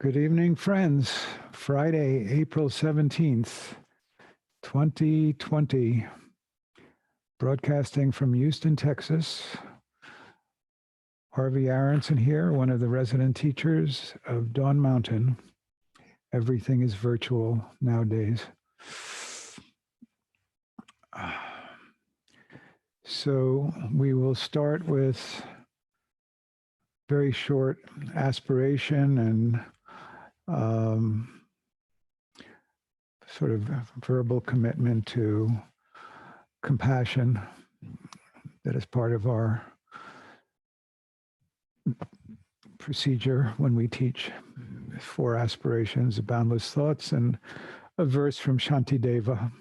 Good evening, friends. Friday, April 17th, 2020, broadcasting from Houston, Texas. Harvey Aronson here, one of the resident teachers of Dawn Mountain. Everything is virtual nowadays. So we will start with very short aspiration and sort of verbal commitment to compassion that is part of our procedure when we teach 4 aspirations of boundless thoughts and a verse from Shantideva.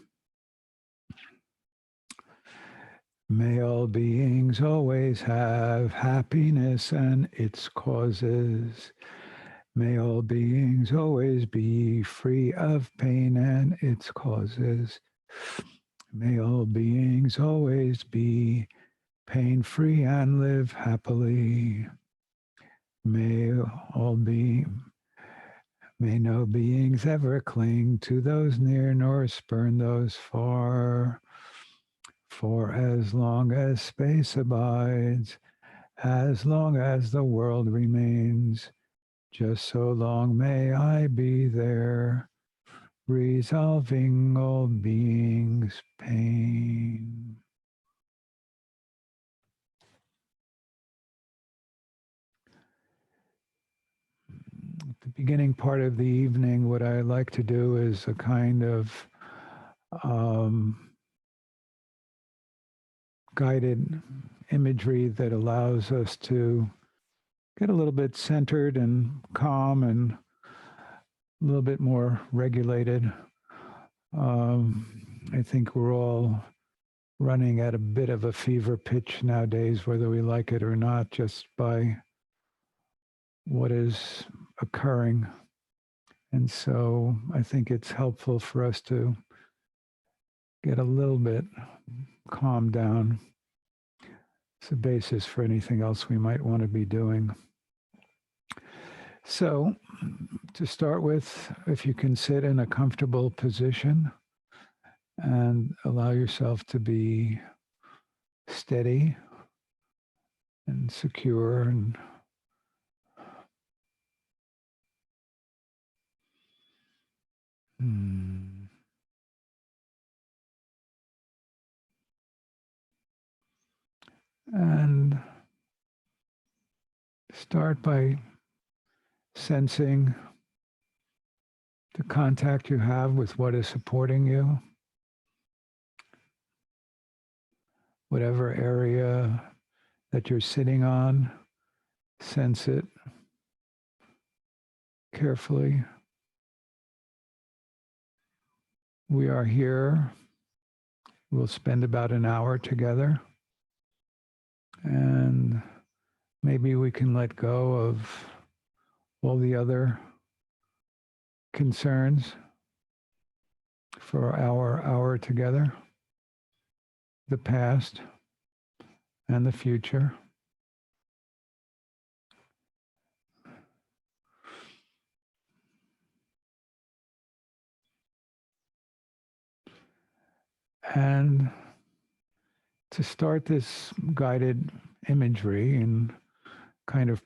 May all beings always have happiness and its causes. May all beings always be free of pain and its causes. May all beings always be pain-free and live happily. May no beings ever cling to those near nor spurn those far. For as long as space abides, as long as the world remains, just so long may I be there, resolving all beings' pain. At the beginning part of the evening, what I like to do is a kind of guided imagery that allows us to get a little bit centered and calm and a little bit more regulated. I think we're all running at a bit of a fever pitch nowadays, whether we like it or not, just by what is occurring. And so I think it's helpful for us to get a little bit calmed down. It's the basis for anything else we might want to be doing. So to start with, if you can sit in a comfortable position and allow yourself to be steady and secure and start by sensing the contact you have with what is supporting you. Whatever area that you're sitting on, sense it carefully. We are here. We'll spend about an hour together. And maybe we can let go of all the other concerns for our hour together, the past and the future. And to start this guided imagery and kind of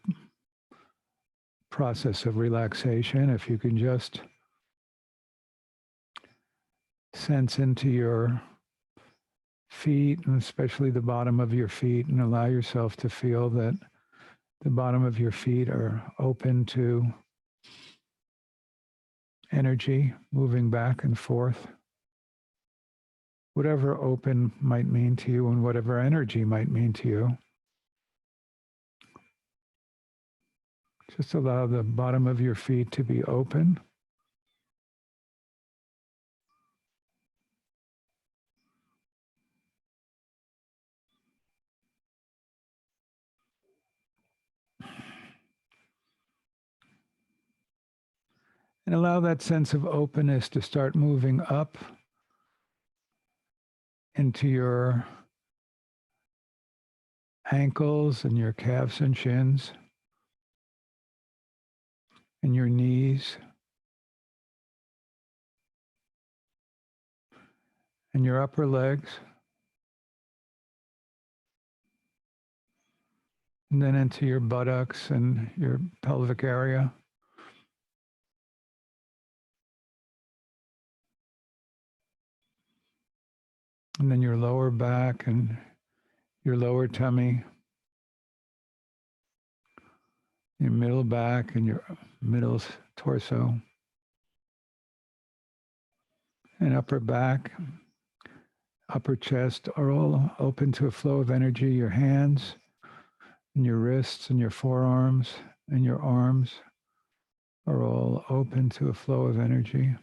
process of relaxation, if you can just sense into your feet, and especially the bottom of your feet, and allow yourself to feel that the bottom of your feet are open to energy moving back and forth. Whatever open might mean to you and whatever energy might mean to you. Just allow the bottom of your feet to be open. And allow that sense of openness to start moving up into your ankles and your calves and shins, and your knees and your upper legs, and then into your buttocks and your pelvic area. And then your lower back and your lower tummy, your middle back and your middle torso, and upper back, upper chest are all open to a flow of energy. Your hands and your wrists and your forearms and your arms are all open to a flow of energy.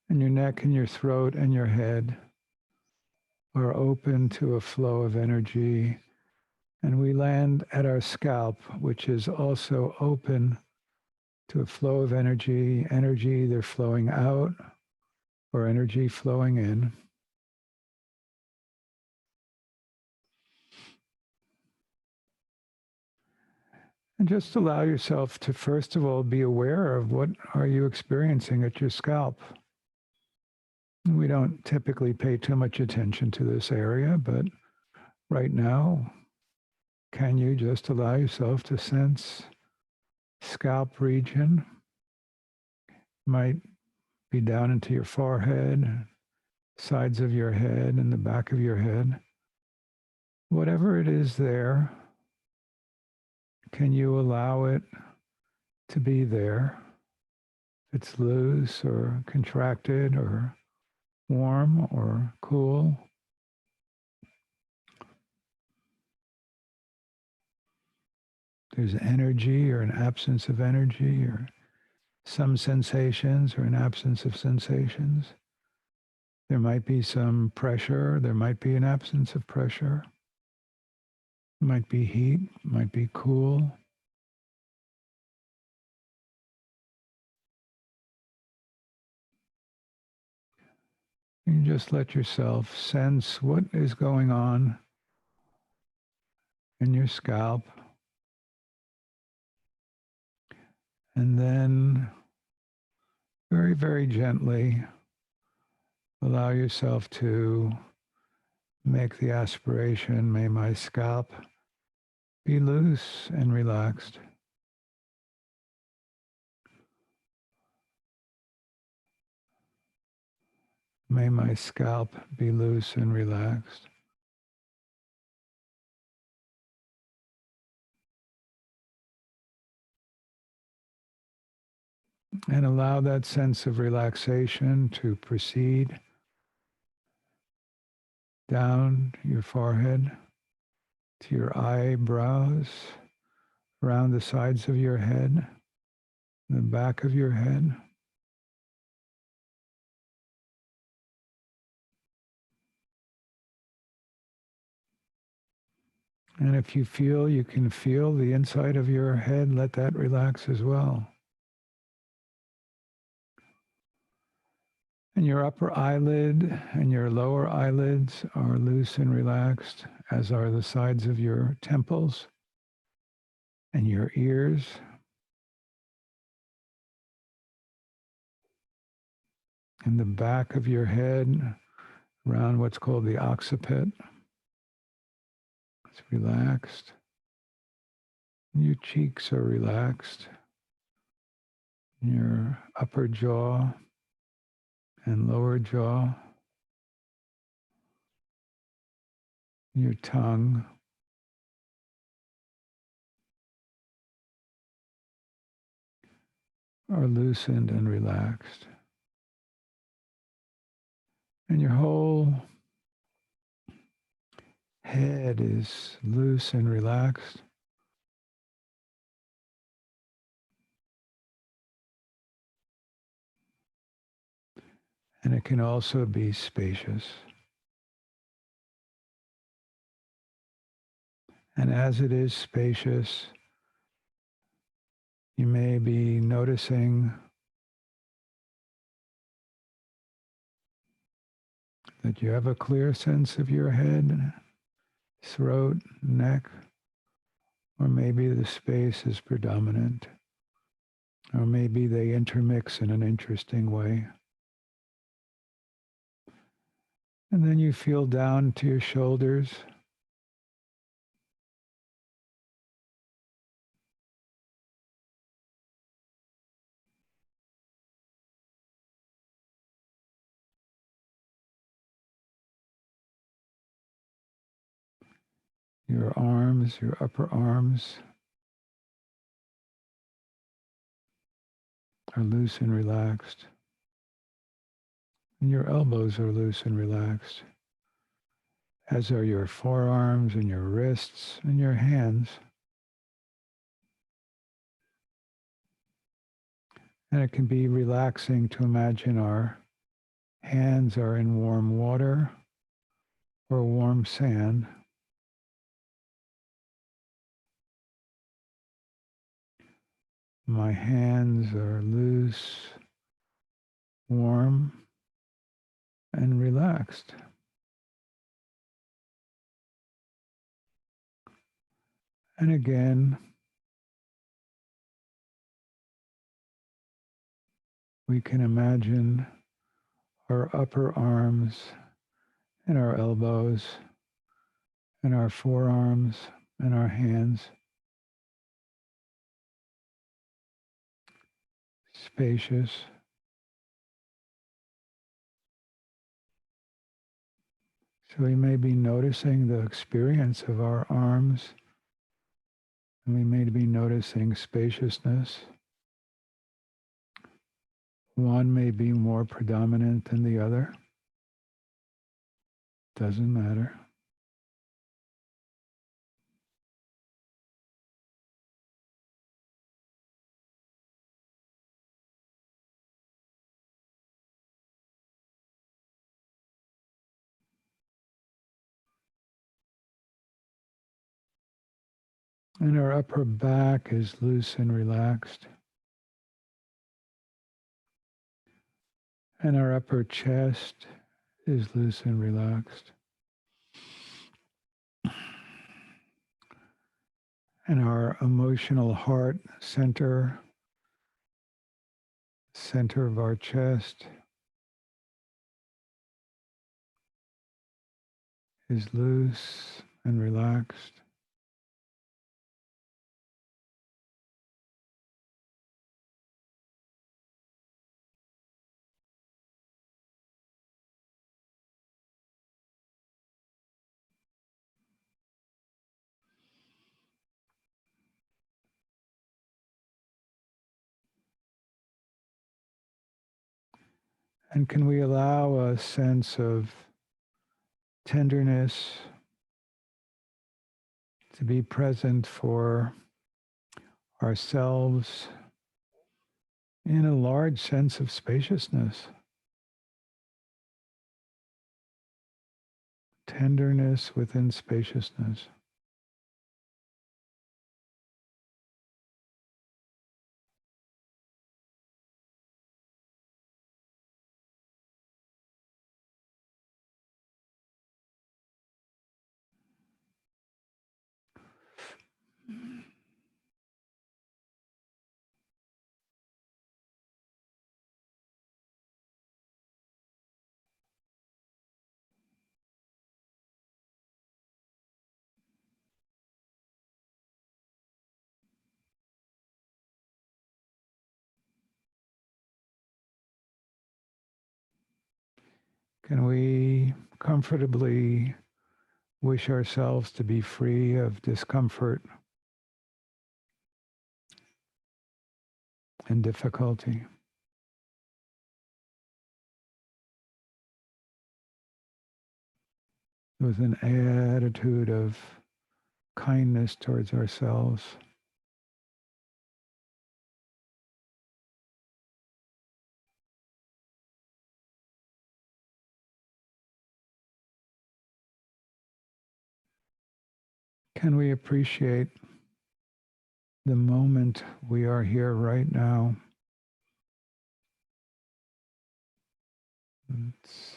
And your neck and your throat and your head are open to a flow of energy. And we land at our scalp, which is also open to a flow of energy, energy either flowing out or energy flowing in. And just allow yourself to, first of all, be aware of what are you experiencing at your scalp. We don't typically pay too much attention to this area, but right now, can you just allow yourself to sense scalp region? Might be down into your forehead, sides of your head, and the back of your head. Whatever it is there, can you allow it to be there? If it's loose or contracted or warm or cool. There's energy or an absence of energy, or some sensations or an absence of sensations. There might be some pressure, there might be an absence of pressure. It might be heat, might be cool. You just let yourself sense what is going on in your scalp. And then very, very gently allow yourself to make the aspiration, may my scalp be loose and relaxed. May my scalp be loose and relaxed. And allow that sense of relaxation to proceed down your forehead to your eyebrows, around the sides of your head, the back of your head. And if you feel, you can feel the inside of your head, let that relax as well. And your upper eyelid and your lower eyelids are loose and relaxed, as are the sides of your temples and your ears. And the back of your head, around what's called the occiput. It's relaxed. Your cheeks are relaxed. Your upper jaw and lower jaw. Your tongue. Are loosened and relaxed. And your whole head is loose and relaxed. And it can also be spacious. And as it is spacious, you may be noticing that you have a clear sense of your head, throat, neck, or maybe the space is predominant, or maybe they intermix in an interesting way. And then you feel down to your shoulders. Your arms, your upper arms are loose and relaxed. And your elbows are loose and relaxed, as are your forearms and your wrists and your hands. And it can be relaxing to imagine our hands are in warm water or warm sand. My hands are loose, warm, and relaxed. And again, we can imagine our upper arms and our elbows and our forearms and our hands spacious. So we may be noticing the experience of our arms, and we may be noticing spaciousness. One may be more predominant than the other. Doesn't matter. And our upper back is loose and relaxed. And our upper chest is loose and relaxed. And our emotional heart center of our chest is loose and relaxed. And can we allow a sense of tenderness to be present for ourselves in a large sense of spaciousness? Tenderness within spaciousness. Can we comfortably wish ourselves to be free of discomfort and difficulty? With an attitude of kindness towards ourselves. Can we appreciate the moment we are here right now? It's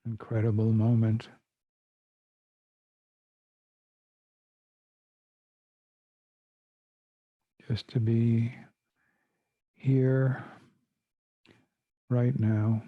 incredible moment. Just to be here right now.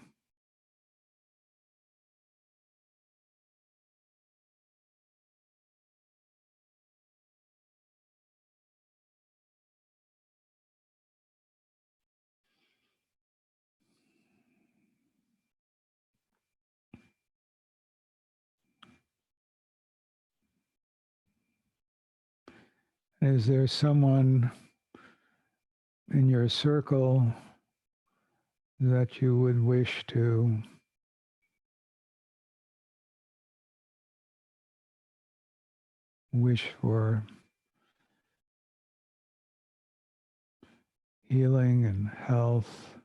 Is there someone in your circle that you would wish to wish for healing and health,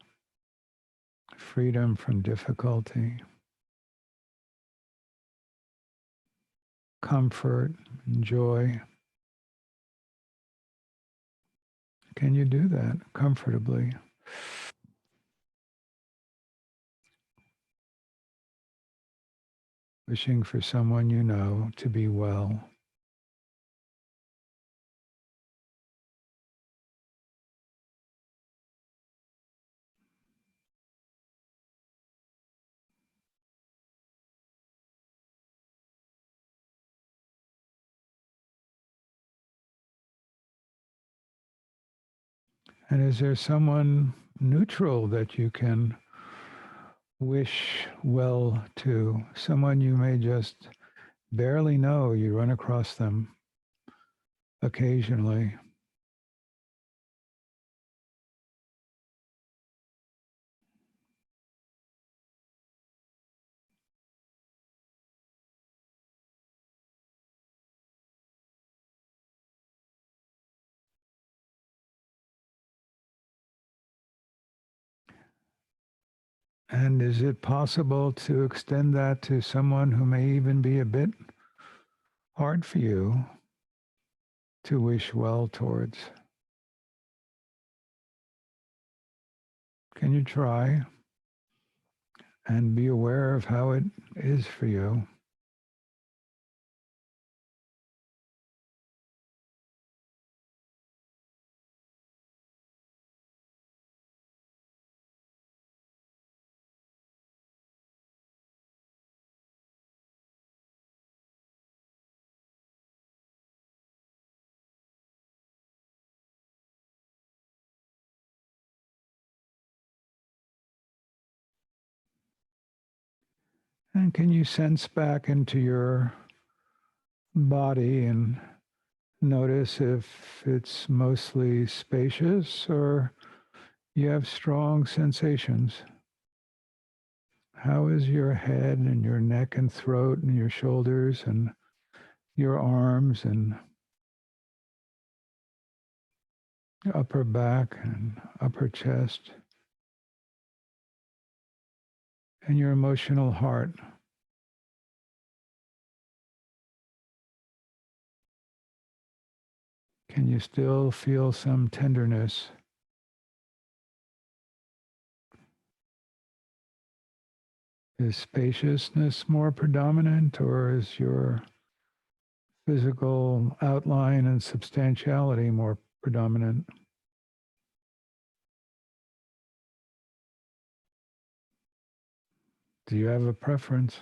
freedom from difficulty, comfort, and joy? Can you do that comfortably? Wishing for someone you know to be well. And is there someone neutral that you can wish well to? Someone you may just barely know, you run across them occasionally. And is it possible to extend that to someone who may even be a bit hard for you to wish well towards? Can you try and be aware of how it is for you? And can you sense back into your body and notice if it's mostly spacious or you have strong sensations? How is your head and your neck and throat and your shoulders and your arms and upper back and upper chest and your emotional heart? Can you still feel some tenderness? Is spaciousness more predominant, or is your physical outline and substantiality more predominant? Do you have a preference?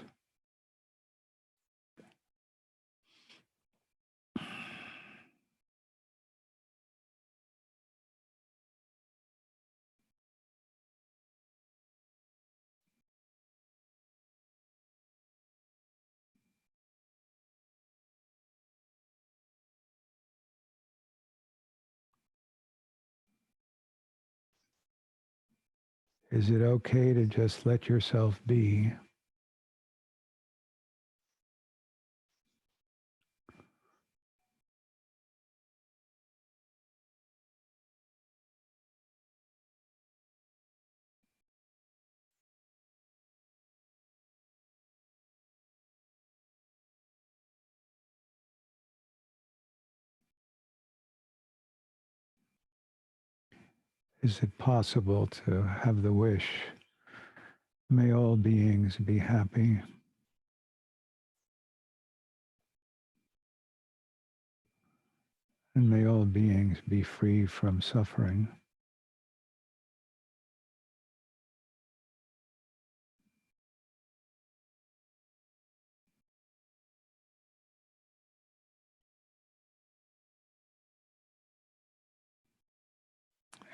Is it okay to just let yourself be? Is it possible to have the wish May all beings be happy. And may all beings be free from suffering.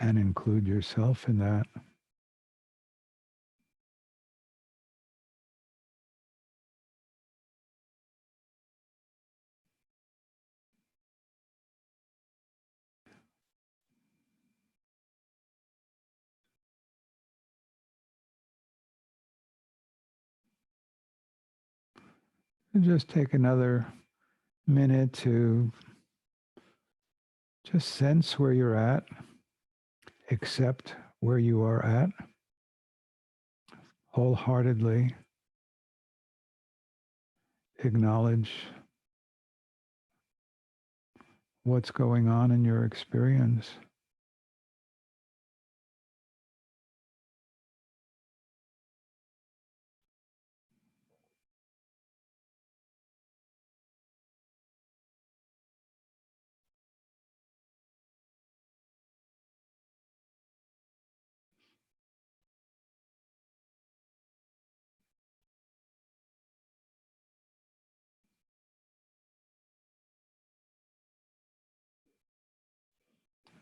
And include yourself in that. And just take another minute to just sense where you're at, accept where you are at wholeheartedly, acknowledge what's going on in your experience.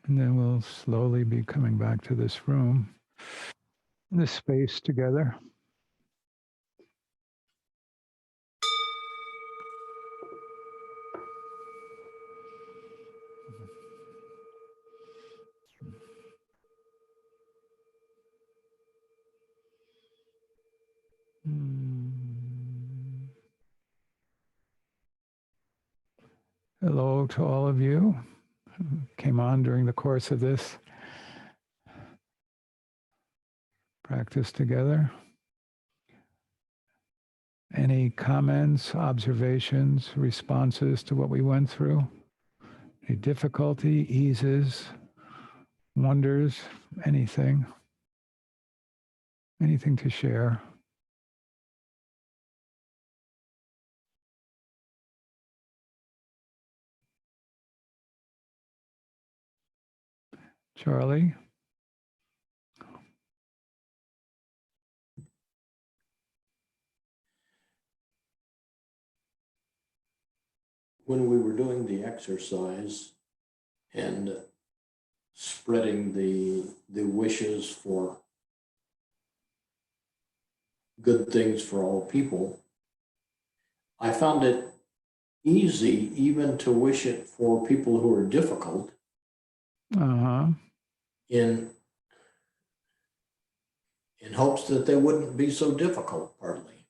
And then we'll slowly be coming back to this room, this space together. Hello to all of you who came on during the course of this practice together. Any comments, observations, responses to what we went through? Any difficulty, eases, wonders, anything? Anything to share? Charlie? When we were doing the exercise and spreading the wishes for good things for all people, I found it easy even to wish it for people who are difficult in hopes that they wouldn't be so difficult, partly.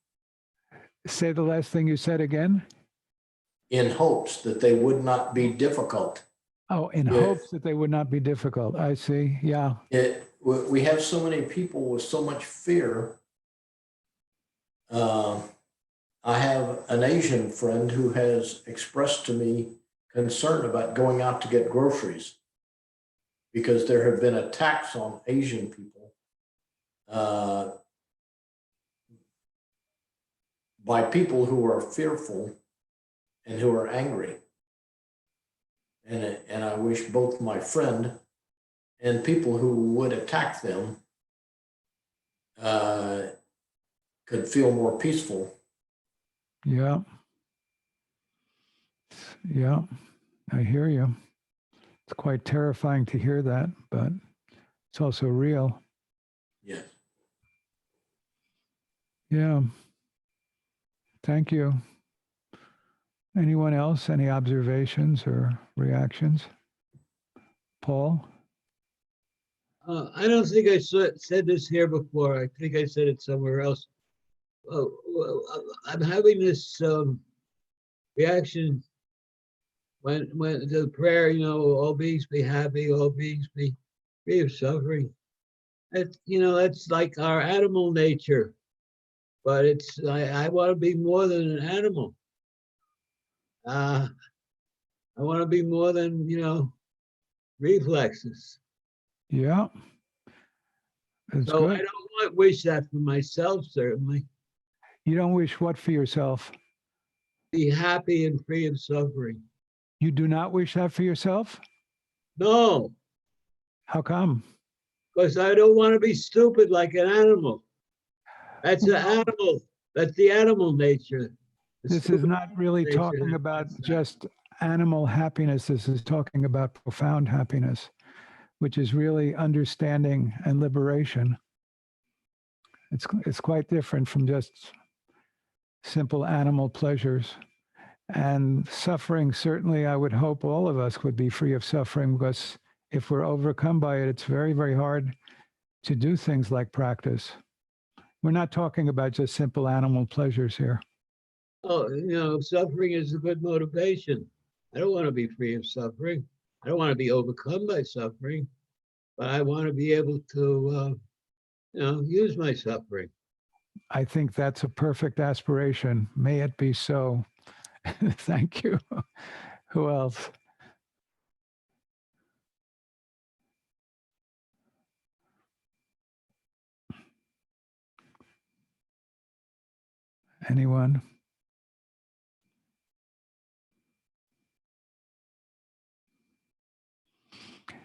Say the last thing you said again. In hopes that they would not be difficult. Oh, in hopes that they would not be difficult. I see. Yeah. We have so many people with so much fear. I have an Asian friend who has expressed to me concern about going out to get groceries because there have been attacks on Asian people by people who are fearful and who are angry. And I wish both my friend and people who would attack them could feel more peaceful. Yeah. Yeah. I hear you. It's quite terrifying to hear that, but it's also real. Yes. Yeah. Thank you. Anyone else? Any observations or reactions? Paul? I don't think I said this here before. I think I said it somewhere else. I'm having this reaction when the prayer, all beings be happy, all beings be free of suffering. It's like our animal nature, but I want to be more than an animal. I want to be more than reflexes. Yeah. It's So I good. don't wish that for myself, certainly. You don't wish what for yourself? Be happy and free of suffering. You do not wish that for yourself? No, How come? because I don't want to be stupid like an animal. That's an Well, animal. That's the animal nature. The this is stupid not really nature talking that about wants that. just animal happiness. This is talking about profound happiness, which is really understanding and liberation. It's quite different from just simple animal pleasures. And suffering, certainly, I would hope all of us would be free of suffering, because if we're overcome by it, it's very, very hard to do things like practice. We're not talking about just simple animal pleasures here. Oh, suffering is a good motivation. I don't want to be free of suffering. I don't want to be overcome by suffering, but I want to be able to, use my suffering. I think that's a perfect aspiration. May it be so. Thank you. Who else? Anyone?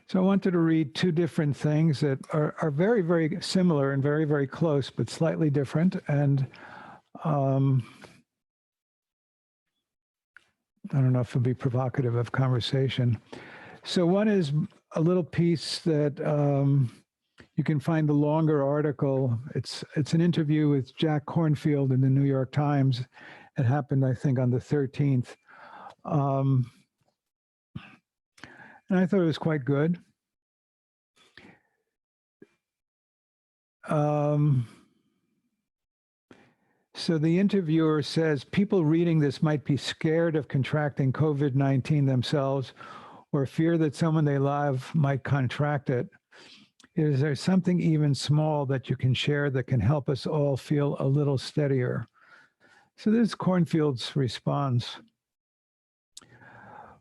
So I wanted to read two different things that are very, very similar and very, very close, but slightly different. And I don't know if it'll be provocative of conversation. So one is a little piece that you can find the longer article. It's an interview with Jack Kornfield in the New York Times. It happened, I think, on the 13th. And I thought it was quite good. So the interviewer says people reading this might be scared of contracting COVID-19 themselves, or fear that someone they love might contract it. Is there something even small that you can share that can help us all feel a little steadier? So this is Cornfield's response.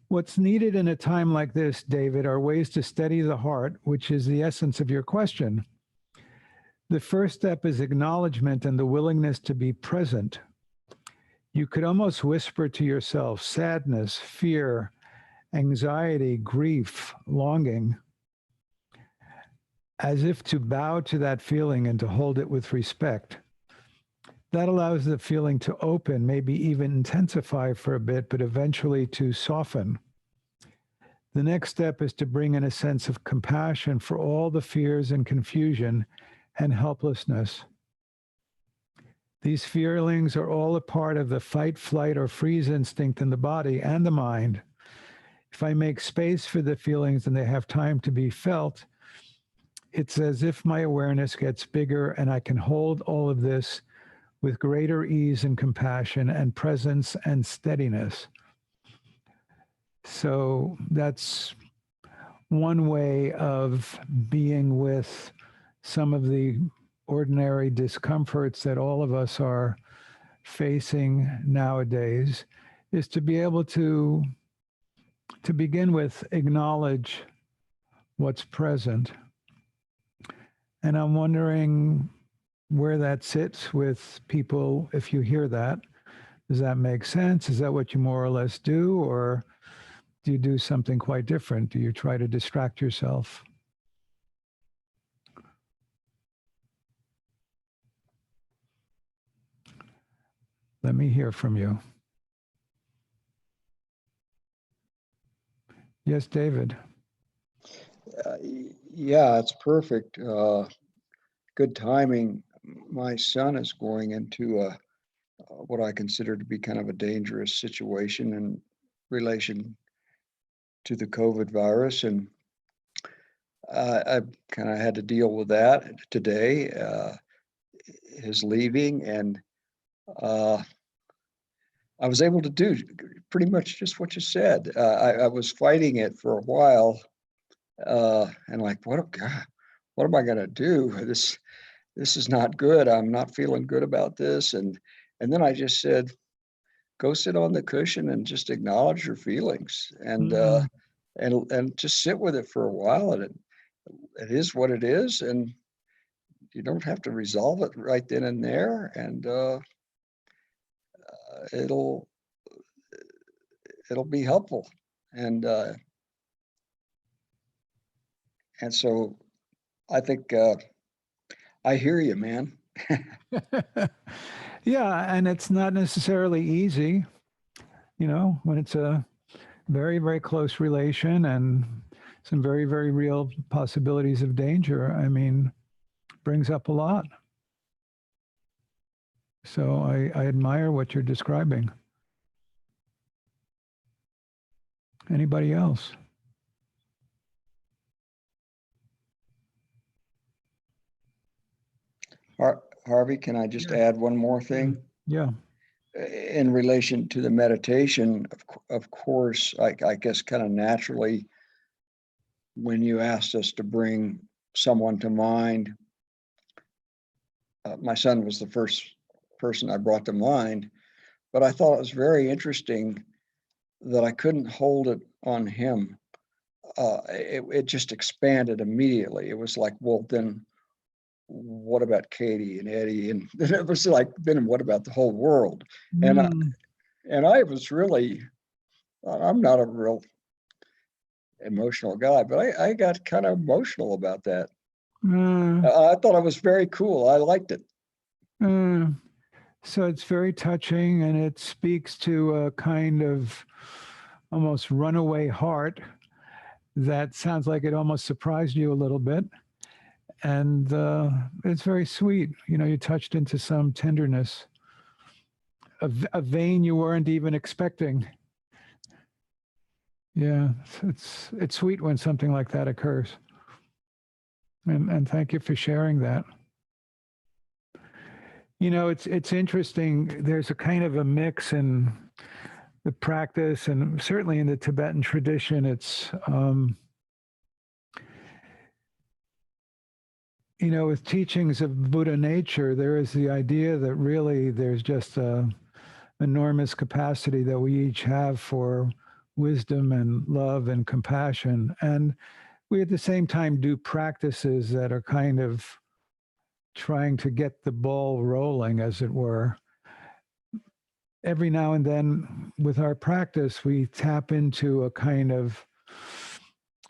What's needed in a time like this, David, are ways to steady the heart, which is the essence of your question. The first step is acknowledgement and the willingness to be present. You could almost whisper to yourself sadness, fear, anxiety, grief, longing, as if to bow to that feeling and to hold it with respect. That allows the feeling to open, maybe even intensify for a bit, but eventually to soften. The next step is to bring in a sense of compassion for all the fears and confusion and helplessness. These feelings are all a part of the fight, flight, or freeze instinct in the body and the mind. If I make space for the feelings and they have time to be felt, it's as if my awareness gets bigger and I can hold all of this with greater ease and compassion and presence and steadiness. So that's one way of being with some of the ordinary discomforts that all of us are facing nowadays, is to be able to begin with, acknowledge what's present. And I'm wondering where that sits with people. If you hear that, does that make sense? Is that what you more or less do? Or do you do something quite different? Do you try to distract yourself? Let me hear from you. Yes, David. Yeah, it's perfect. Good timing. My son is going into what I consider to be kind of a dangerous situation in relation to the COVID virus, and I kind of had to deal with that today. His leaving, and I was able to do pretty much just what you said. I was fighting it for a while, and like, what am I going to do? This is not good. I'm not feeling good about this. And then I just said, go sit on the cushion and just acknowledge your feelings, and just sit with it for a while. And it is what it is. And you don't have to resolve it right then and there, and it'll be helpful. And so I think I hear you, man. Yeah, and it's not necessarily easy, when it's a very, very close relation and some very, very real possibilities of danger. I mean, brings up a lot. So I admire what you're describing. Anybody else? Harvey, can I just Yeah. add one more thing? Yeah. In relation to the meditation, of course, I guess kind of naturally, when you asked us to bring someone to mind, my son was the first person I brought to mind, but I thought it was very interesting that I couldn't hold it on him. It just expanded immediately. It was like, well, then what about Katie and Eddie? And it was like, then what about the whole world? And I was really, I'm not a real emotional guy, but I got kind of emotional about that. I thought it was very cool. I liked it. So it's very touching, and it speaks to a kind of almost runaway heart that sounds like it almost surprised you a little bit. And it's very sweet. You touched into some tenderness, a vein you weren't even expecting. Yeah, it's sweet when something like that occurs. And thank you for sharing that. It's interesting. There's a kind of a mix in the practice, and certainly in the Tibetan tradition, it's with teachings of Buddha nature, there is the idea that really there's just a enormous capacity that we each have for wisdom and love and compassion. And we at the same time do practices that are kind of trying to get the ball rolling, as it were. Every now and then with our practice, we tap into a kind of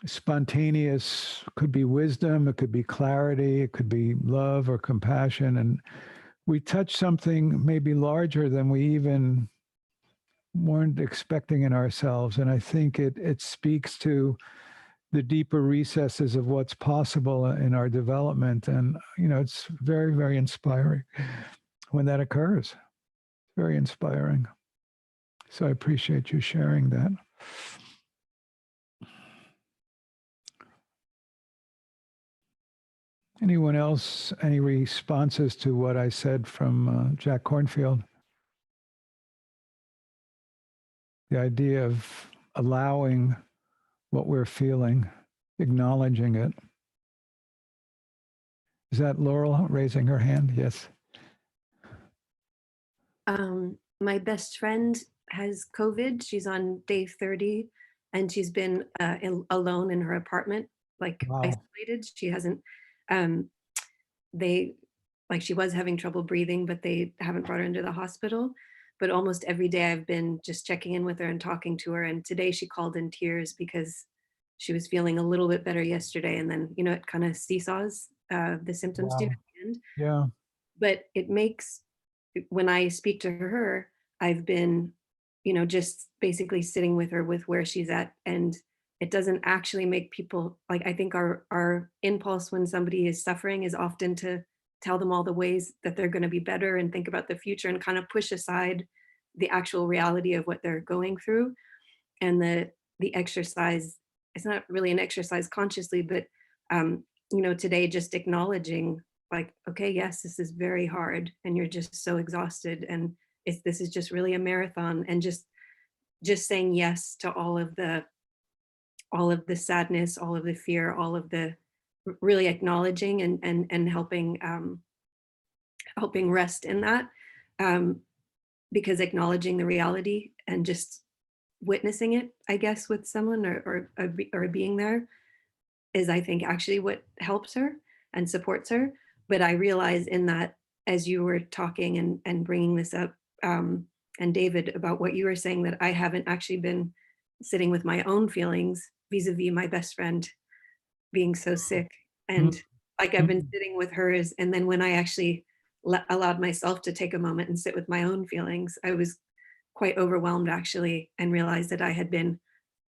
spontaneous, could be wisdom, it could be clarity, it could be love or compassion. And we touch something maybe larger than we even weren't expecting in ourselves. And I think it speaks to the deeper recesses of what's possible in our development. And, it's very, very inspiring when that occurs. Very inspiring. So I appreciate you sharing that. Anyone else, any responses to what I said from Jack Cornfield? The idea of allowing what we're feeling, acknowledging it. Is that Laurel raising her hand? Yes. My best friend has COVID. She's on day 30, and she's been alone in her apartment, Wow. isolated. She hasn't, she was having trouble breathing, but they haven't brought her into the hospital. But almost every day I've been just checking in with her and talking to her. And today she called in tears because she was feeling a little bit better yesterday. And then, it kind of seesaws, the symptoms do Wow. at the end. Yeah. But it makes, when I speak to her, I've been, just basically sitting with her with where she's at. And it doesn't actually make people, I think our impulse when somebody is suffering is often to tell them all the ways that they're going to be better and think about the future and kind of push aside the actual reality of what they're going through. And the exercise, it's not really an exercise consciously, but today just acknowledging okay, yes, this is very hard and you're just so exhausted, and this is just really a marathon, and just saying yes to all of the sadness, all of the fear, all of the really acknowledging and helping rest in that, because acknowledging the reality and just witnessing it, I guess, with someone or being there is, I think, actually what helps her and supports her. but I realize in that, as you were talking and bringing this up, and David, about what you were saying, that I haven't actually been sitting with my own feelings vis-a-vis my best friend being so sick. And like I've been sitting with hers. And then when I actually allowed myself to take a moment and sit with my own feelings, I was quite overwhelmed actually, and realized that I had been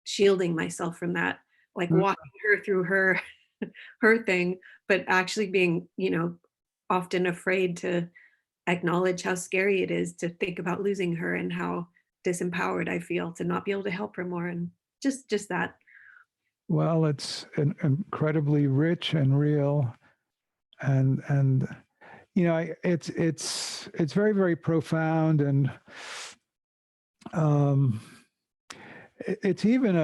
shielding myself from that, like walking her through her her thing, but actually being, often afraid to acknowledge how scary it is to think about losing her, and how disempowered I feel to not be able to help her more, and just that. Well, it's incredibly rich and real, and it's very, very profound, and it's even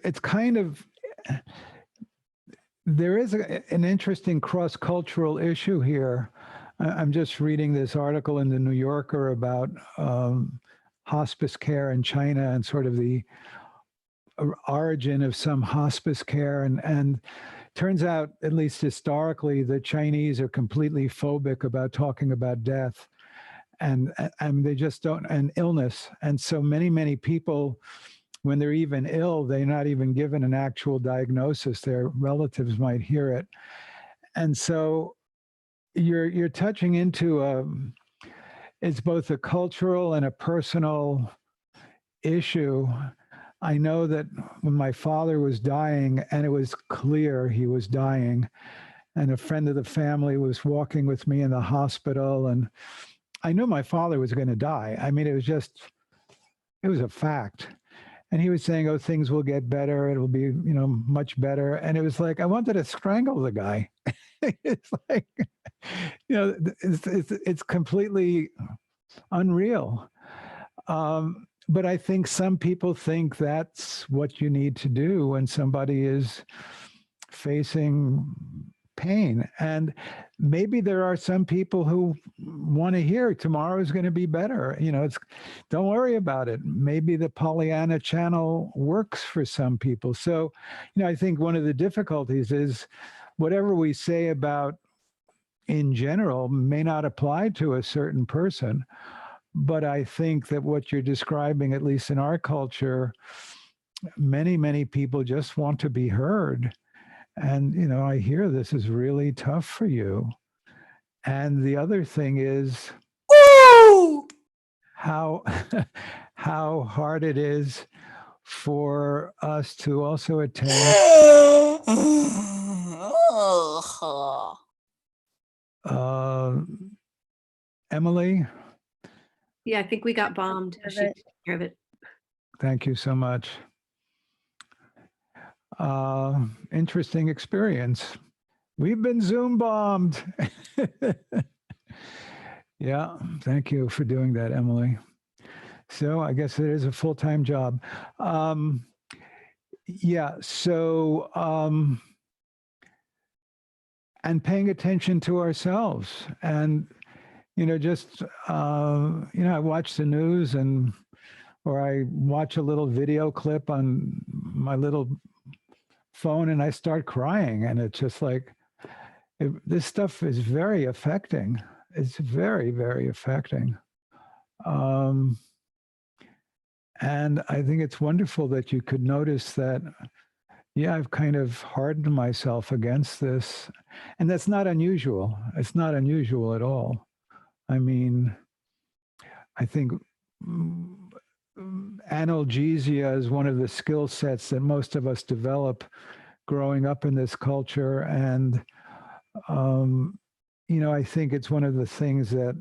it's kind of, there is an interesting cross-cultural issue here. I'm just reading this article in the New Yorker about hospice care in China, and sort of the origin of some hospice care. And turns out, at least historically, the Chinese are completely phobic about talking about death, and they just don't, and illness. And so many people, when they're even ill, they're not even given an actual diagnosis. Their relatives might hear it. And so you're touching into it's both a cultural and a personal issue. I know that when my father was dying, and it was clear he was dying, and a friend of the family was walking with me in the hospital, and I knew my father was going to die. I mean, it was a fact. And he was saying, "Oh, things will get better. It'll be, much better." And it was like, I wanted to strangle the guy. It's like, it's completely unreal. But I think some people think that's what you need to do when somebody is facing pain. And maybe there are some people who want to hear tomorrow is going to be better. Don't worry about it. Maybe the Pollyanna channel works for some people. So, I think one of the difficulties is whatever we say about in general may not apply to a certain person. But I think that what you're describing, at least in our culture, many people just want to be heard. And, I hear this is really tough for you. And the other thing is how how hard it is for us to also attain Emily. Yeah, I think we got bombed. She took care of it. Thank you so much. Interesting experience. We've been Zoom bombed. Yeah, thank you for doing that, Emily. So I guess it is a full-time job. Yeah, so, and paying attention to ourselves, and, just, I watch the news, or I watch a little video clip on my little phone, and I start crying, and it's just like, this stuff is very affecting. It's very, very affecting. And I think it's wonderful that you could notice that, yeah, I've kind of hardened myself against this. And that's not unusual. It's not unusual at all. I mean, I think analgesia is one of the skill sets that most of us develop growing up in this culture. And, I think it's one of the things that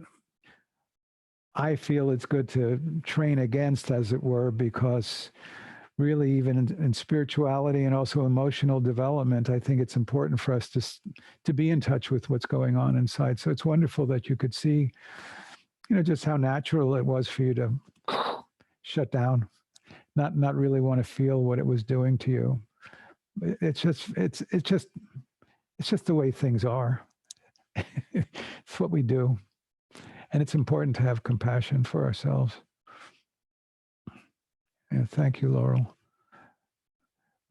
I feel it's good to train against, as it were, because really, even in spirituality and also emotional development, I think it's important for us to be in touch with what's going on inside. So it's wonderful that you could see, just how natural it was for you to shut down, not really want to feel what it was doing to you. It's just the way things are. It's what we do. And it's important to have compassion for ourselves. Yeah, thank you, Laurel.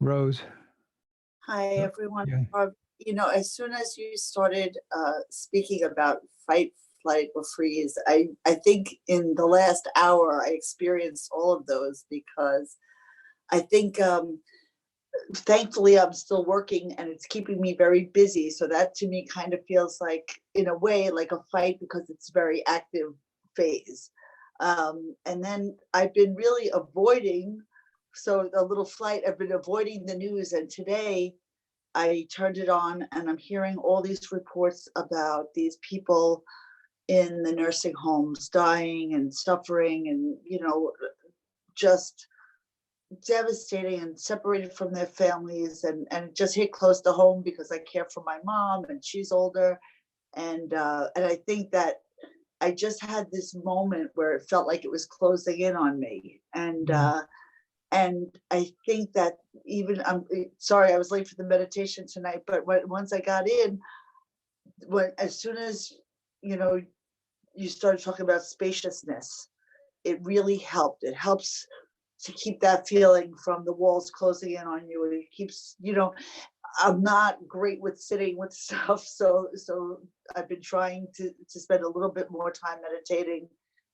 Rose. Hi, everyone. Yeah. you know, as soon as you started speaking about fight, flight, or freeze, I think in the last hour I experienced all of those because I think thankfully I'm still working and it's keeping me very busy. So that to me kind of feels like, in a way, like a fight because it's very active phase. And then I've been really avoiding, so a little flight, I've been avoiding the news. And today I turned it on and I'm hearing all these reports about these people in the nursing homes dying and suffering and, you know, just devastating and separated from their families, and it just hit close to home because I care for my mom and she's older, and I think that I just had this moment where it felt like it was closing in on me, and I think that even I'm sorry I was late for the meditation tonight, but once I got in, as soon as you know you started talking about spaciousness, it really helped. It helps to keep that feeling from the walls closing in on you. It keeps, you know, I'm not great with sitting with stuff. So I've been trying to spend a little bit more time meditating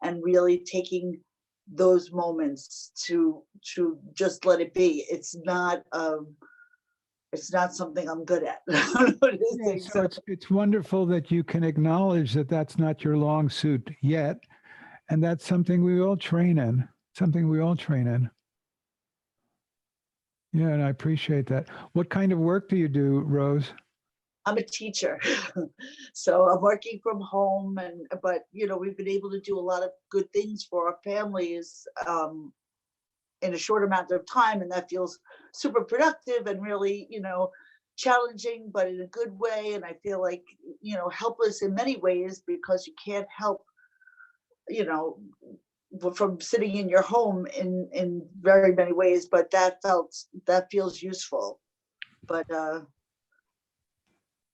and really taking those moments to just let it be. It's not something I'm good at. Yeah, so it's wonderful that you can acknowledge that that's not your long suit yet. And that's something we all train in, Yeah, and I appreciate that. What kind of work do you do, Rose? I'm a teacher, so I'm working from home, but you know we've been able to do a lot of good things for our families in a short amount of time, and that feels super productive and really, you know, challenging, but in a good way. And I feel like, you know, helpless in many ways because you can't help, you know, from sitting in your home in very many ways, but that feels useful. But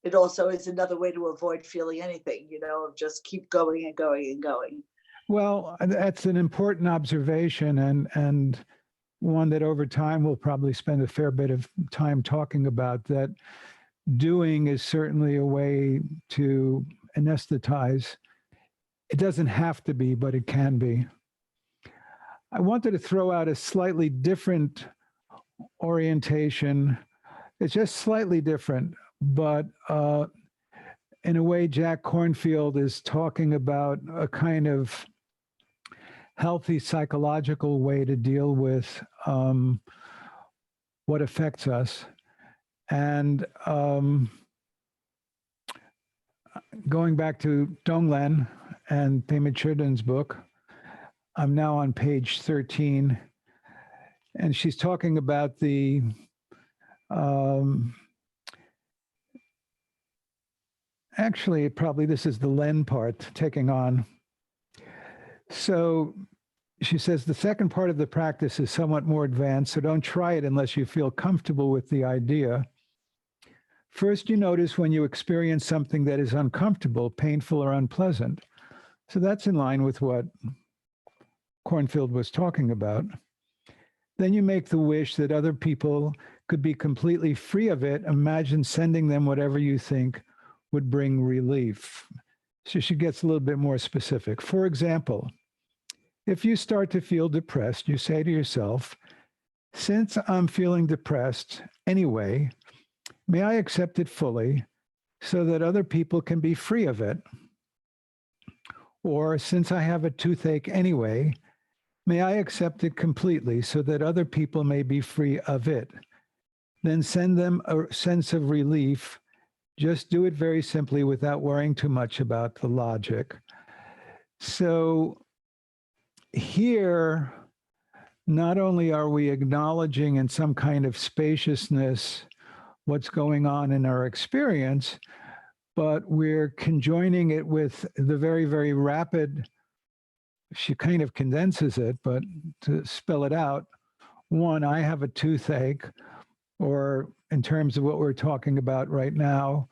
it also is another way to avoid feeling anything, you know, just keep going and going and going. Well, that's an important observation, and one that over time we'll probably spend a fair bit of time talking about. That doing is certainly a way to anesthetize. It doesn't have to be, but it can be. I wanted to throw out a slightly different orientation. It's just slightly different, but in a way, Jack Kornfield is talking about a kind of healthy psychological way to deal with what affects us. And going back to Donglen and Pema Chodron's book, I'm now on page 13, and she's talking about the actually, probably this is the Len part taking on. So she says the second part of the practice is somewhat more advanced, so don't try it unless you feel comfortable with the idea. First, you notice when you experience something that is uncomfortable, painful, or unpleasant. So that's in line with what Kornfield was talking about. Then you make the wish that other people could be completely free of it. Imagine sending them whatever you think would bring relief. So she gets a little bit more specific. For example, if you start to feel depressed, you say to yourself, since I'm feeling depressed anyway, may I accept it fully so that other people can be free of it? Or since I have a toothache anyway, may I accept it completely so that other people may be free of it? Then send them a sense of relief. Just do it very simply without worrying too much about the logic. So here, not only are we acknowledging in some kind of spaciousness what's going on in our experience, but we're conjoining it with the very, very rapid, she kind of condenses it, but to spell it out, one, I have a toothache, or in terms of what we're talking about right now,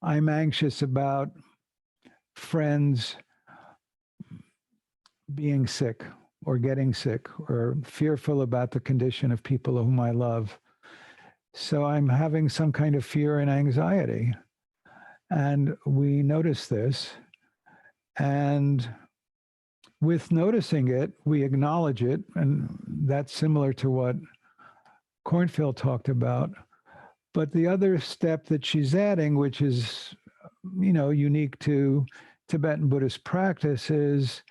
I'm anxious about friends being sick or getting sick, or fearful about the condition of people whom I love. So I'm having some kind of fear and anxiety. And we notice this. And with noticing it, we acknowledge it. And that's similar to what Cornfield talked about. But the other step that she's adding, which is, unique to Tibetan Buddhist practice, is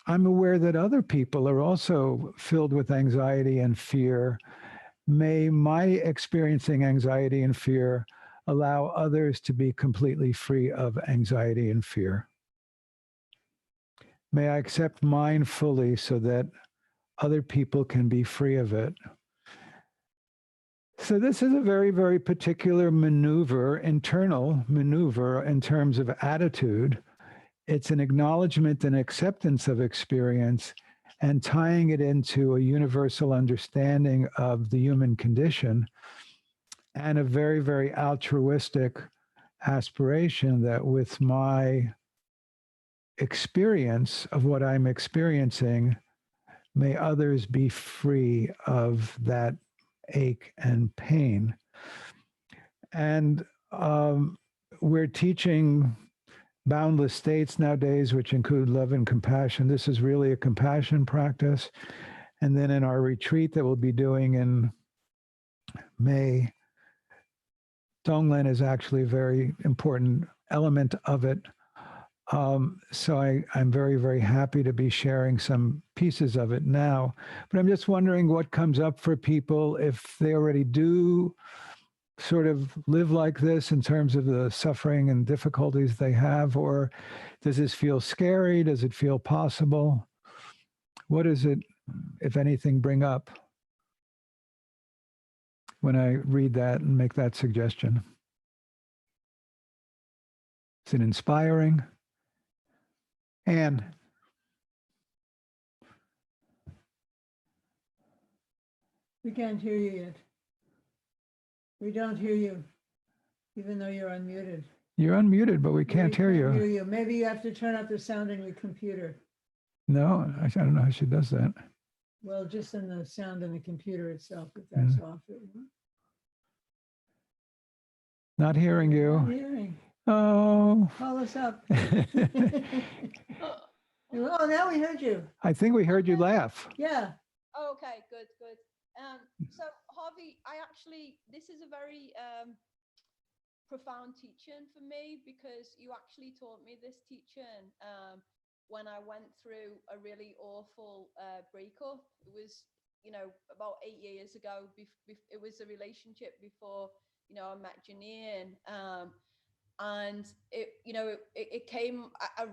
I'm aware that other people are also filled with anxiety and fear. May my experiencing anxiety and fear allow others to be completely free of anxiety and fear. May I accept mine fully so that other people can be free of it. So this is a very, very particular internal maneuver in terms of attitude. It's an acknowledgement and acceptance of experience and tying it into a universal understanding of the human condition and a very, very altruistic aspiration that with my experience of what I'm experiencing, may others be free of that ache and pain. And we're teaching boundless states nowadays, which include love and compassion. This is really a compassion practice. And then in our retreat that we'll be doing in May, Tonglen is actually a very important element of it. So I'm very, very happy to be sharing some pieces of it now. But I'm just wondering what comes up for people if they already do sort of live like this in terms of the suffering and difficulties they have, or does this feel scary? Does it feel possible? What does it, if anything, bring up when I read that and make that suggestion? Is it inspiring? And We can't hear you yet. We don't hear you, even though you're unmuted. you're unmuted, but we can't hear Hear you. you. Maybe you have to turn up the sound in your computer. No, I don't know how she does that. Well, just in the sound in the computer itself, if that's off. Not hearing Not you. hearing. Oh. Call us up. Oh, now we heard you. I think we heard you laugh. Yeah. Oh, okay, good, good. So Harvey, this is a very profound teaching for me, because you actually taught me this teaching when I went through a really awful breakup. It was, about 8 years ago. It was a relationship before, I met Janine. And it came,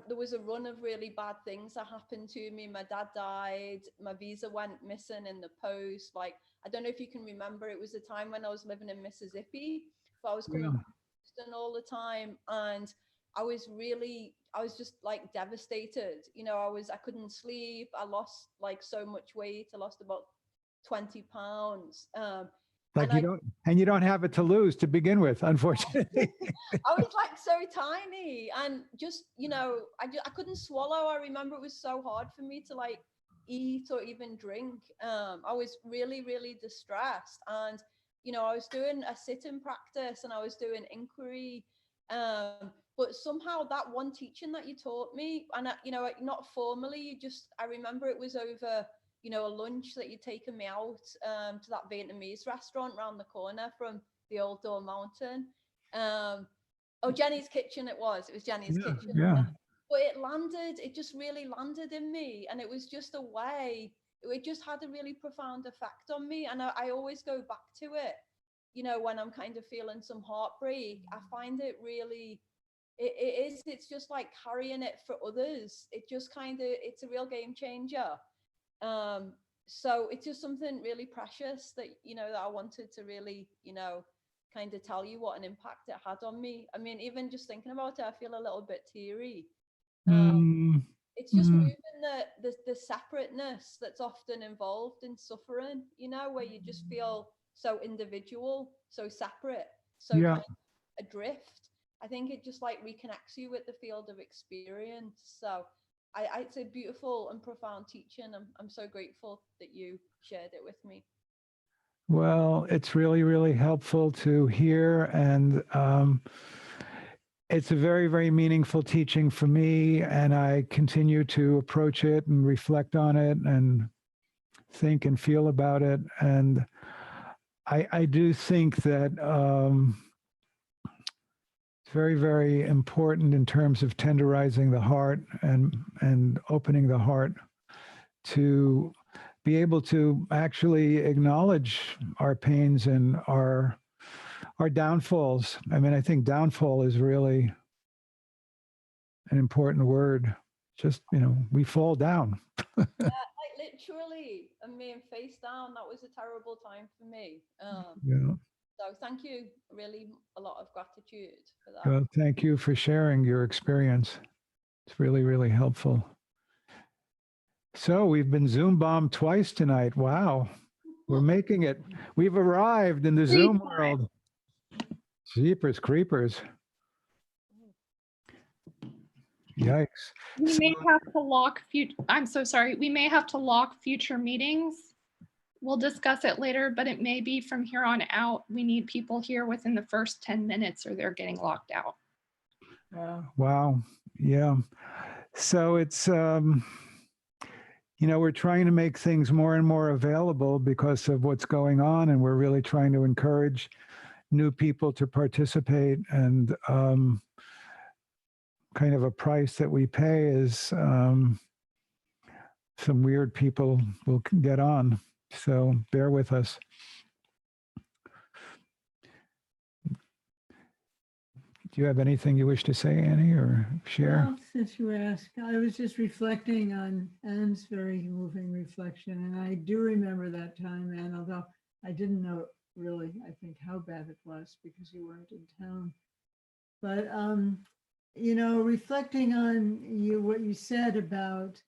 there was a run of really bad things that happened to me. My dad died, my visa went missing in the post. Like, I don't know if you can remember, it was a time when I was living in Mississippi, but I was coming back to Houston all the time. And I was just like devastated. I couldn't sleep. I lost like so much weight. I lost about 20 pounds. Like you don't have it to lose to begin with, unfortunately. I was like so tiny, and just, I couldn't swallow. I remember it was so hard for me to like eat or even drink. I was really, really distressed. And, I was doing a sit-in practice and I was doing inquiry. But somehow that one teaching that you taught me, and, not formally, I remember it was over, a lunch that you'd taken me out to that Vietnamese restaurant around the corner from the Old Door Mountain. Jenny's Kitchen it was Jenny's Kitchen. Yeah. But it just really landed in me. And it was just a way, it just had a really profound effect on me. And I always go back to it, when I'm kind of feeling some heartbreak. I find it really, it's just like carrying it for others. It just it's a real game changer. So it's just something really precious that, that I wanted to really, kind of tell you what an impact it had on me. I mean, even just thinking about it, I feel a little bit teary. It's just moving the separateness that's often involved in suffering, where you just feel so individual, so separate, so kind of adrift. I think it just like reconnects you with the field of experience. So it's a beautiful and profound teaching. I'm so grateful that you shared it with me. Well, it's really, really helpful to hear, and it's a very, very meaningful teaching for me, and I continue to approach it and reflect on it and think and feel about it. And I do think that it's very, very important in terms of tenderizing the heart and opening the heart to be able to actually acknowledge our pains and our downfalls. I mean, I think downfall is really an important word. Just, we fall down. Like literally, and being face down, that was a terrible time for me. Yeah. So thank you, really a lot of gratitude for that. Well, thank you for sharing your experience. It's really, really helpful. So we've been Zoom bombed twice tonight. Wow. We're making it. We've arrived in the Zoom world. Jeepers creepers. Yikes. We may have to lock I'm so sorry. We may have to lock future meetings. We'll discuss it later, but it may be from here on out. We need people here within the first 10 minutes or they're getting locked out. Wow. Yeah. So it's, we're trying to make things more and more available because of what's going on. And we're really trying to encourage new people to participate. And kind of a price that we pay is some weird people will get on. So bear with us. Do you have anything you wish to say, Annie, or share? Well, since you asked, I was just reflecting on Anne's very moving reflection, and I do remember that time, Anne, although I didn't know really, I think, how bad it was because you weren't in town. But, reflecting on what you said about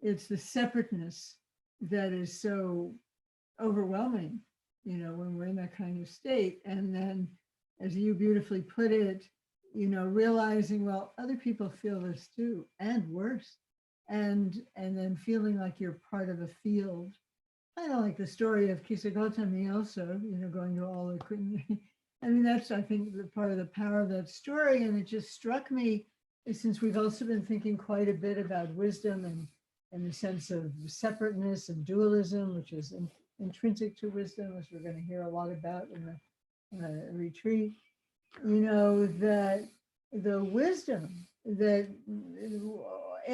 it's the separateness that is so overwhelming, when we're in that kind of state. And then, as you beautifully put it, realizing, well, other people feel this too, and worse. And then feeling like you're part of a field, kind of like the story of Kisagotami also, going to all the I mean, that's, I think, the part of the power of that story. And it just struck me, since we've also been thinking quite a bit about wisdom and the sense of separateness and dualism, which is intrinsic to wisdom, as we're going to hear a lot about in the retreat, that the wisdom that,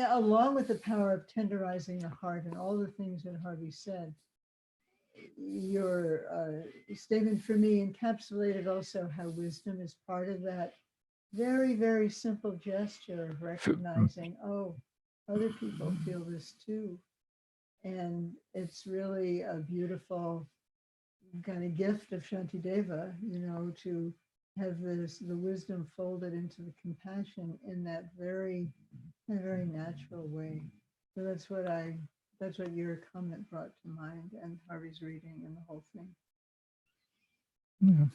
along with the power of tenderizing the heart and all the things that Harvey said, your statement for me encapsulated also how wisdom is part of that very, very simple gesture of recognizing, oh, other people feel this too. And it's really a beautiful kind of gift of Shantideva, to have the wisdom folded into the compassion in that very natural way. So that's what your comment brought to mind, and Harvey's reading and the whole thing. Yeah.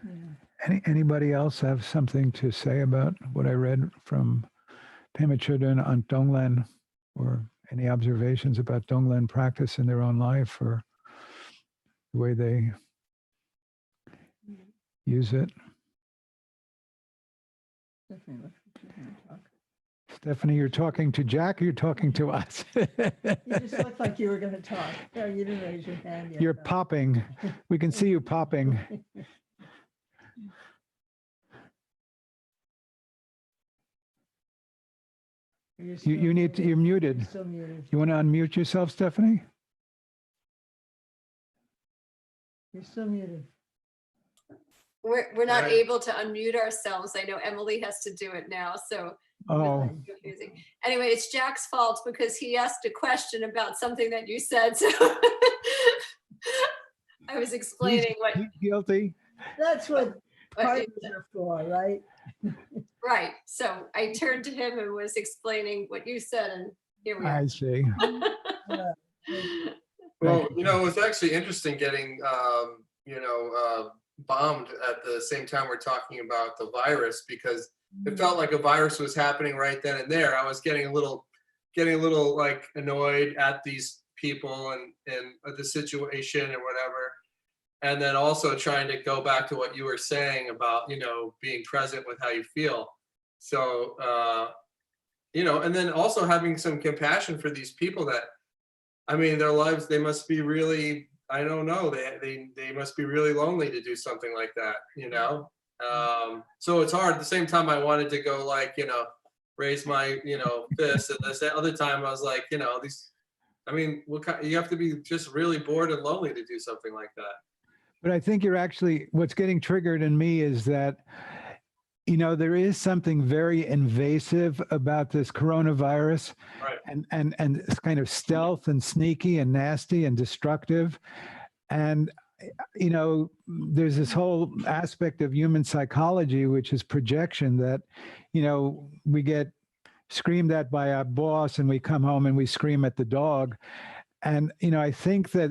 Yeah. Anybody else have something to say about what I read from Pema Chodron on Donglen, or any observations about Donglen practice in their own life or the way they use it? Stephanie, looks like she's gonna talk. Stephanie, you're talking to Jack or you're talking to us? You just looked like you were going to talk. No, you didn't raise your hand yet. You're though. popping. We can see you popping. You're still You're muted. You're still muted. You want to unmute yourself, Stephanie? You're still muted. We're not Right. able to unmute ourselves. I know Emily has to do it now, so Oh, it's confusing. Anyway, it's Jack's fault because he asked a question about something that you said. So I was explaining what. he's guilty. That's what what parties you- are for, right? Right. So I turned to him and was explaining what you said, and here we are. I see. Well, it was actually interesting getting, bombed at the same time we're talking about the virus, because it felt like a virus was happening right then and there. I was getting a little like annoyed at these people and the situation or whatever. And then also trying to go back to what you were saying about, being present with how you feel. So, and then also having some compassion for these people that, their lives, they must be really, I don't know, they must be really lonely to do something like that. So it's hard. At the same time, I wanted to go raise my, fist. And this other time I was like, these, you have to be just really bored and lonely to do something like that. But I think what's getting triggered in me is that, there is something very invasive about this coronavirus, Right. and it's kind of stealth and sneaky and nasty and destructive. And, there's this whole aspect of human psychology, which is projection, that, we get screamed at by our boss and we come home and we scream at the dog. And, I think that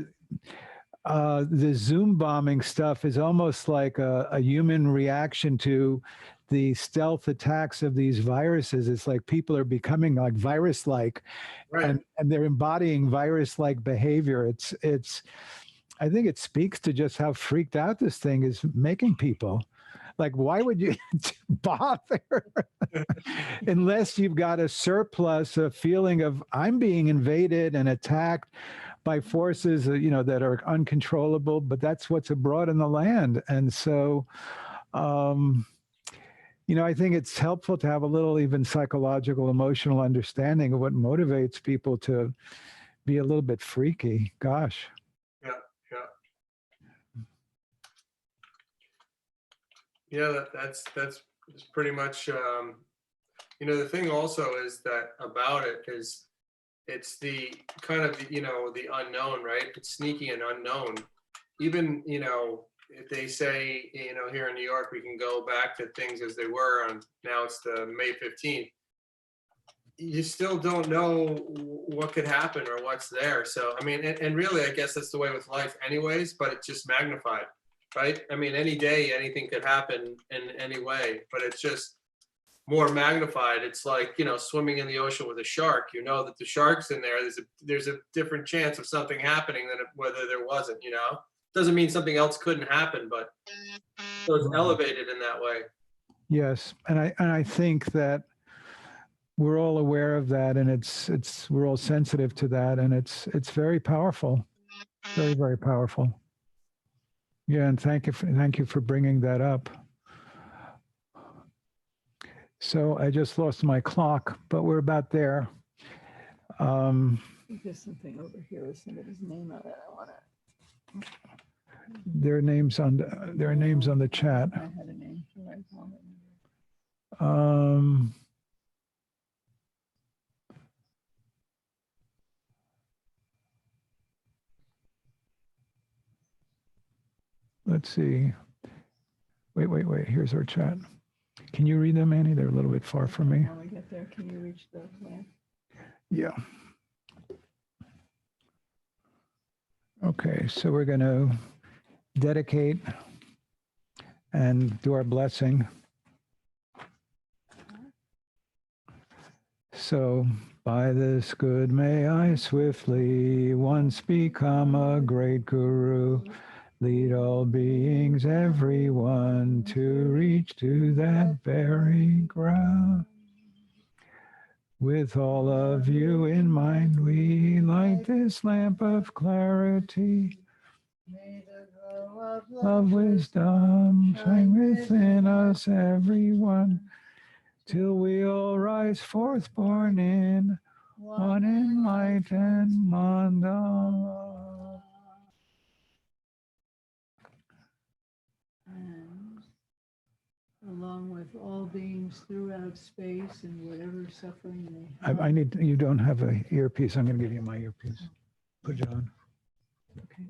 the Zoom bombing stuff is almost like a human reaction to the stealth attacks of these viruses. It's like people are becoming like virus-like, Right. and they're embodying virus-like behavior. I think it speaks to just how freaked out this thing is making people. Like, why would you bother unless you've got a surplus, a feeling of I'm being invaded and attacked by forces, that are uncontrollable, but that's what's abroad in the land. And so, I think it's helpful to have a little even psychological, emotional understanding of what motivates people to be a little bit freaky. Gosh. Yeah, that's pretty much, the thing also is that about it is it's the kind of, the unknown, right? It's sneaky and unknown. Even, if they say, here in New York, we can go back to things as they were on, now it's the May 15th. You still don't know what could happen or what's there. So, and really, I guess that's the way with life anyways, but it's just magnified. Right? Any day, anything could happen in any way, but it's just more magnified. It's like, swimming in the ocean with a shark. You know that the shark's in there. There's a different chance of something happening than whether there wasn't, Doesn't mean something else couldn't happen, but so it's elevated in that way. Yes. And I think that we're all aware of that, and we're all sensitive to that, and it's very powerful. Very, very powerful. Yeah, and thank you for bringing that up. So I just lost my clock, but we're about there. There's something over here with somebody's name on it. I want to. Their names on the chat. I had a name. So I call it. Let's see. Wait. Here's our chat. Can you read them, Annie? They're a little bit far from me. When we get there, can you reach the lamp? Yeah. Okay, so we're going to dedicate and do our blessing. So, by this good may I swiftly once become a great guru, lead all beings, everyone, to reach to that very ground. With all of you in mind, we light this lamp of clarity. May the glow Of wisdom shine within us, everyone, till we all rise forth born in one enlightened mandala. And along with all beings throughout space and whatever suffering they have. I need, you don't have a earpiece. I'm going to give you my earpiece. Put it on. Okay.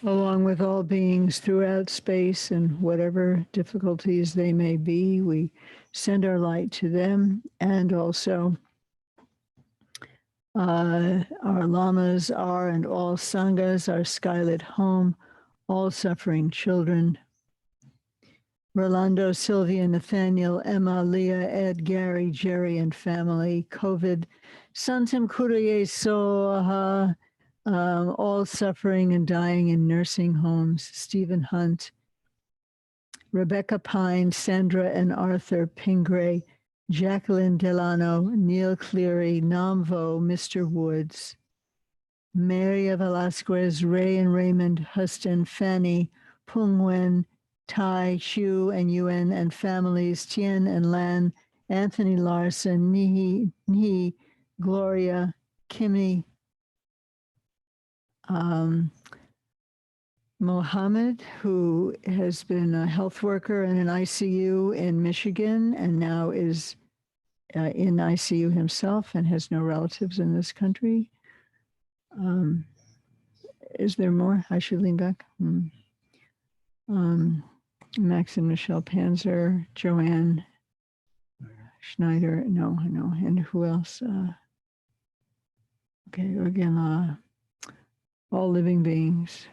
Along with all beings throughout space and whatever difficulties they may be, we send our light to them, and also our lamas are, and all sanghas, our skylit home, all suffering children. Rolando, Sylvia, Nathaniel, Emma, Leah, Ed, Gary, Jerry, and family. COVID, Santam Kuriye Soha, all suffering and dying in nursing homes, Stephen Hunt, Rebecca Pine, Sandra and Arthur Pingray, Jacqueline Delano, Neil Cleary, Namvo, Mr. Woods, Maria Velasquez, Ray and Raymond Huston, Fanny, Pung Wen, Tai, Shu and Yuen and families, Tien and Lan, Anthony Larson, Nihi, Gloria, Kimmy, Mohammed, who has been a health worker in an ICU in Michigan and now is in ICU himself and has no relatives in this country. Is there more? I should lean back. Max and Michelle Panzer, Joanne Schneider. No, and who else? Okay, again, all living beings.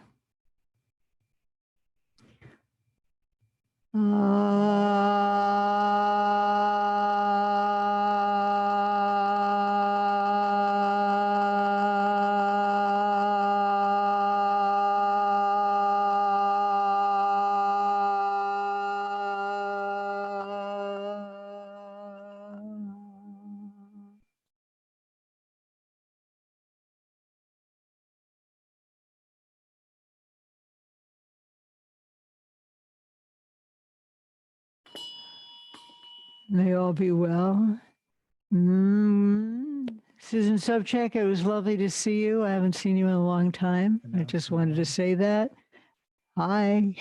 May all be well. Susan Sobchak, it was lovely to see you. I haven't seen you in a long time. I just wanted to say that. Hi.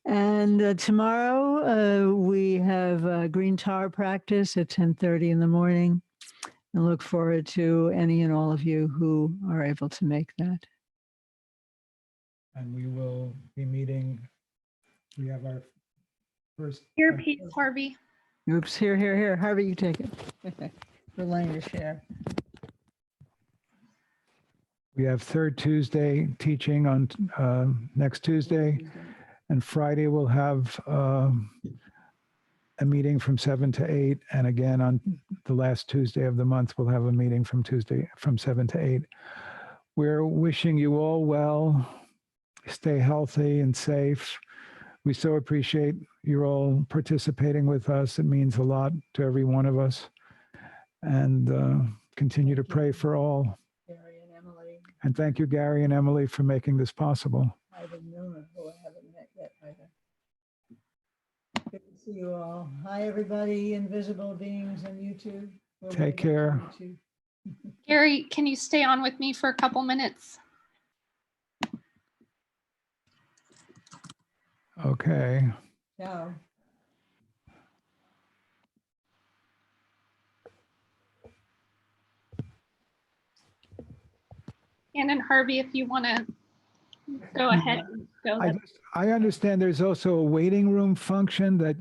And tomorrow we have green tar practice at 10:30 in the morning. And look forward to any and all of you who are able to make that. And we will be meeting. We have our first. Your piece, Harvey. Oops, here. Harvey, you take it. We're letting you share. We have third Tuesday teaching on next Tuesday, and Friday we'll have a meeting from 7 to 8, and again on the last Tuesday of the month we'll have a meeting from 7 to 8. We're wishing you all well. Stay healthy and safe. We so appreciate you all participating with us. It means a lot to every one of us, and continue to pray for all. Gary and Emily. And thank you, Gary and Emily, for making this possible. Ivan Newman, who I haven't met yet either. Good to see you all. Hi, everybody, invisible beings on YouTube. We're Take waiting care. for you to- Gary, can you stay on with me for a couple minutes? Okay. Ciao. And Harvey, if you want to go ahead, go ahead. I understand there's also a waiting room function that